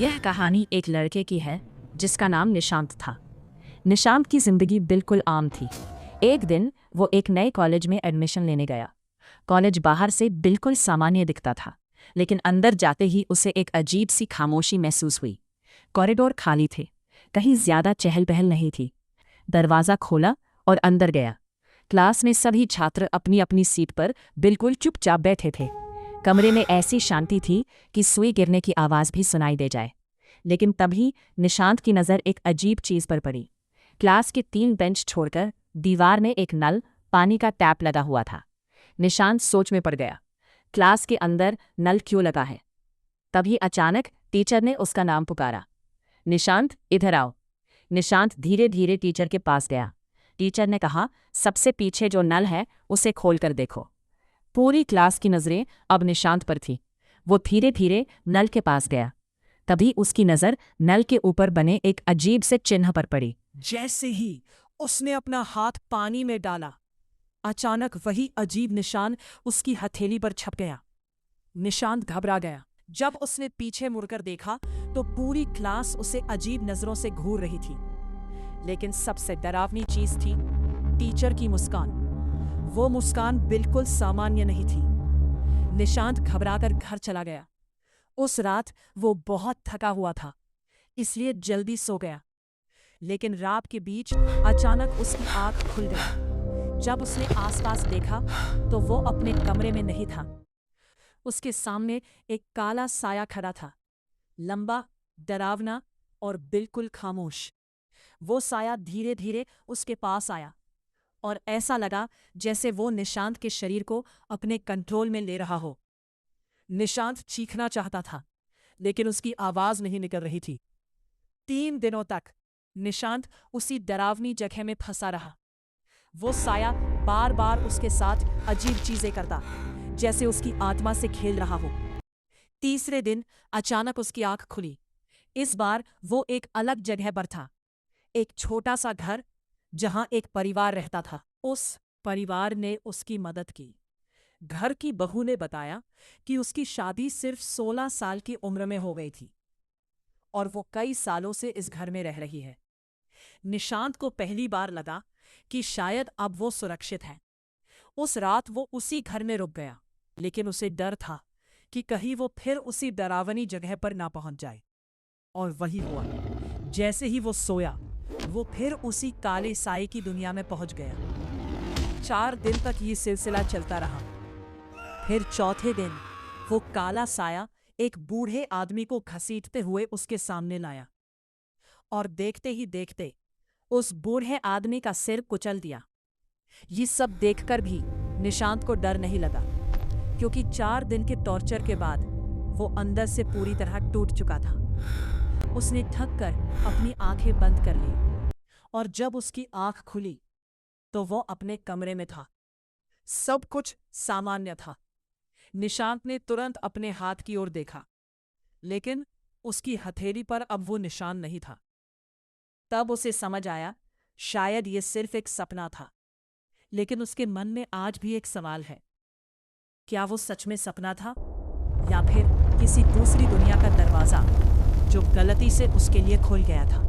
यह कहानी एक लड़के की है जिसका नाम निशांत था। निशांत की जिंदगी बिल्कुल आम थी। एक दिन वो एक नए कॉलेज में एडमिशन लेने गया। कॉलेज बाहर से बिल्कुल सामान्य दिखता था, लेकिन अंदर जाते ही उसे एक अजीब सी खामोशी महसूस हुई। कॉरिडोर खाली थे, कहीं ज्यादा चहल पहल नहीं थी। दरवाज़ा खोला और अंदर गया। क्लास में सभी छात्र अपनी अपनी सीट पर बिल्कुल चुपचाप बैठे थे। कमरे में ऐसी शांति थी कि सुई गिरने की आवाज़ भी सुनाई दे जाए। लेकिन तभी निशांत की नज़र एक अजीब चीज़ पर पड़ी। क्लास के 3 बेंच छोड़कर दीवार में एक नल, पानी का टैप लगा हुआ था। निशांत सोच में पड़ गया, क्लास के अंदर नल क्यों लगा है? तभी अचानक टीचर ने उसका नाम पुकारा, निशांत इधर आओ। निशांत धीरे धीरे टीचर के पास गया। टीचर ने कहा, सबसे पीछे जो नल है उसे खोल कर देखो। पूरी क्लास की नज़रें अब निशांत पर थी। वो धीरे धीरे नल के पास गया। तभी उसकी नज़र नल के ऊपर बने एक अजीब से चिन्ह पर पड़ी। जैसे ही उसने अपना हाथ पानी में डाला, अचानक वही अजीब निशान उसकी हथेली पर छप गया। निशांत घबरा गया। जब उसने पीछे मुड़कर देखा तो पूरी क्लास उसे अजीब नजरों से घूर रही थी। लेकिन सबसे डरावनी चीज थी टीचर की मुस्कान। वो मुस्कान बिल्कुल सामान्य नहीं थी। निशांत घबराकर घर चला गया। उस रात वो बहुत थका हुआ था, इसलिए जल्दी सो गया। लेकिन रात के बीच अचानक उसकी आंख खुल गई। जब उसने आसपास देखा तो वो अपने कमरे में नहीं था। उसके सामने एक काला साया खड़ा था, लंबा, डरावना और बिल्कुल खामोश। वो साया धीरे धीरे उसके पास आया और ऐसा लगा जैसे वो निशांत के शरीर को अपने कंट्रोल में ले रहा हो। निशांत चीखना चाहता था, लेकिन उसकी आवाज नहीं निकल रही थी। 3 दिनों तक निशांत उसी डरावनी जगह में फंसा रहा। वो साया बार बार उसके साथ अजीब चीजें करता, जैसे उसकी आत्मा से खेल रहा हो। तीसरे दिन अचानक उसकी आंख खुली। इस बार वो एक अलग जगह पर था, एक छोटा सा घर जहां एक परिवार रहता था। उस परिवार ने उसकी मदद की। घर की बहू ने बताया कि उसकी शादी सिर्फ 16 साल की उम्र में हो गई थी और वो कई सालों से इस घर में रह रही है। निशांत को पहली बार लगा कि शायद अब वो सुरक्षित है। उस रात वो उसी घर में रुक गया, लेकिन उसे डर था कि कहीं वो फिर उसी डरावनी जगह पर ना पहुंच जाए। और वही हुआ। जैसे ही वो सोया, वो फिर उसी काले साए की दुनिया में पहुंच गया। 4 दिन तक ये सिलसिला चलता रहा। फिर चौथे दिन वो काला साया एक बूढ़े आदमी को घसीटते हुए उसके सामने लाया और देखते ही देखते उस बूढ़े आदमी का सिर कुचल दिया। ये सब देखकर भी निशांत को डर नहीं लगा, क्योंकि 4 दिन के टॉर्चर के बाद वो अंदर से पूरी तरह टूट चुका था। उसने थक कर अपनी आंखें बंद कर ली और जब उसकी आंख खुली तो वो अपने कमरे में था। सब कुछ सामान्य था। निशांत ने तुरंत अपने हाथ की ओर देखा, लेकिन उसकी हथेली पर अब वो निशान नहीं था। तब उसे समझ आया, शायद ये सिर्फ एक सपना था। लेकिन उसके मन में आज भी एक सवाल है, क्या वो सच में सपना था या फिर किसी दूसरी दुनिया का दरवाजा जो गलती से उसके लिए खुल गया था।